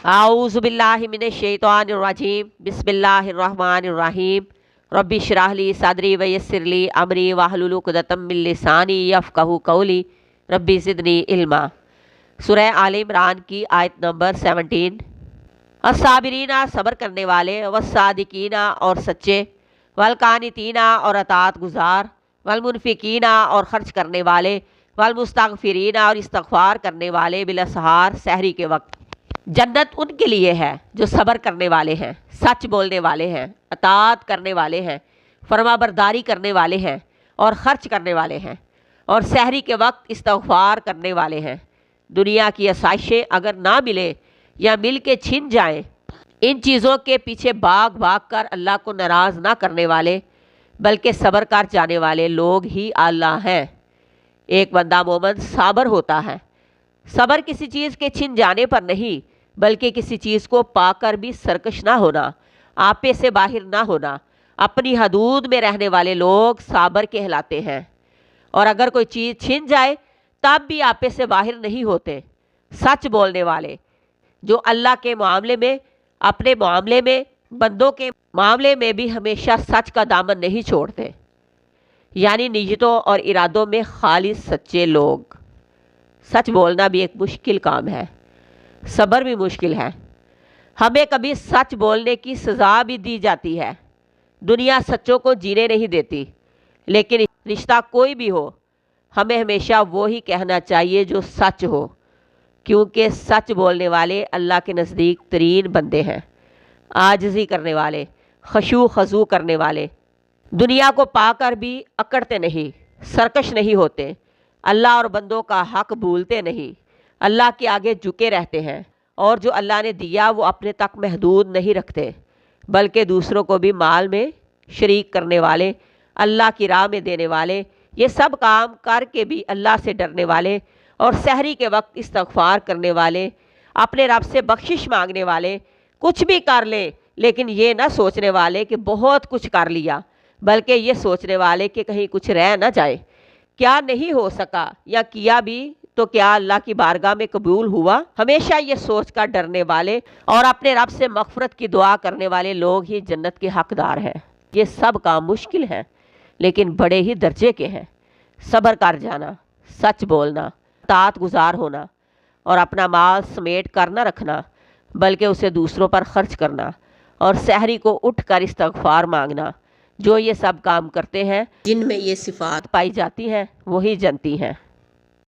आऊज़ु बिल्लाहि मिनश शैतानिर रजीम बिस्मिल्लाहिर रहमानिर रहीम रब्बि इश्रह ली सदरी व यस्सिर ली अमरी वहलुल उक़दतम मिन लिसानी यफ़क़हू क़ौली रब्बि ज़िदनी इल्मा। सूरह आल इमरान की आयत नंबर 17। अस्साबिरीना सब्र करने वाले, वस्सादिकीना और सच्चे, वलकानितीना और अतात गुजार, वलमुनफिकीना और खर्च करने वाले, वलमुस्तगफिरीना और इस्तगफार करने वाले, बिलअसहार सहरी के वक्त। जन्नत उनके लिए है जो सब्र करने वाले हैं, सच बोलने वाले हैं, अतात करने वाले हैं, फरमाबरदारी करने वाले हैं और खर्च करने वाले हैं और सहरी के वक्त इस्तगफार करने वाले हैं। दुनिया की आसाइशें अगर ना मिले या मिल के छिन जाएं, इन चीज़ों के पीछे भाग भाग कर अल्लाह को नाराज़ ना करने वाले बल्कि सब्र कर जाने वाले लोग ही अल्लाह हैं। एक बंदा मोमन साबर होता है। सब्र किसी चीज़ के छिन जाने पर नहीं बल्कि किसी चीज़ को पाकर भी सरकश ना होना, आपे से बाहर ना होना, अपनी हदूद में रहने वाले लोग साबर कहलाते हैं। और अगर कोई चीज़ छिन जाए तब भी आपे से बाहर नहीं होते। सच बोलने वाले जो अल्लाह के मामले में, अपने मामले में, बंदों के मामले में भी हमेशा सच का दामन नहीं छोड़ते, यानी नियतों और इरादों में खालिस सच्चे लोग। सच बोलना भी एक मुश्किल काम है, सब्र भी मुश्किल है। हमें कभी सच बोलने की सज़ा भी दी जाती है। दुनिया सच्चों को जीने नहीं देती, लेकिन रिश्ता कोई भी हो हमें हमेशा वो ही कहना चाहिए जो सच हो, क्योंकि सच बोलने वाले अल्लाह के नज़दीक तरीन बंदे हैं। आजिज़ी करने वाले, खशू खजू करने वाले, दुनिया को पाकर भी अकड़ते नहीं, सरकश नहीं होते, अल्लाह और बंदों का हक भूलते नहीं, अल्लाह के आगे झुके रहते हैं और जो अल्लाह ने दिया वो अपने तक महदूद नहीं रखते बल्कि दूसरों को भी माल में शरीक करने वाले, अल्लाह की राह में देने वाले, ये सब काम करके भी अल्लाह से डरने वाले और सहरी के वक्त इस्तगफार करने वाले, अपने रब से बख्शिश मांगने वाले, कुछ भी कर ले लेकिन ये ना सोचने वाले कि बहुत कुछ कर लिया, बल्कि ये सोचने वाले कि कहीं कुछ रह ना जाए, क्या नहीं हो सका या किया भी तो क्या अल्लाह की बारगाह में कबूल हुआ। हमेशा ये सोच कर डरने वाले और अपने रब से मग़फ़िरत की दुआ करने वाले लोग ही जन्नत के हकदार हैं। ये सब काम मुश्किल हैं लेकिन बड़े ही दर्जे के हैं। सब्र कर जाना, सच बोलना, तात गुजार होना और अपना माल समेट कर न रखना बल्कि उसे दूसरों पर खर्च करना और सहरी को उठ कर इस्तगफार मांगना। जो ये सब काम करते हैं, जिनमें ये सिफ़ात पाई जाती हैं, वही जनती हैं।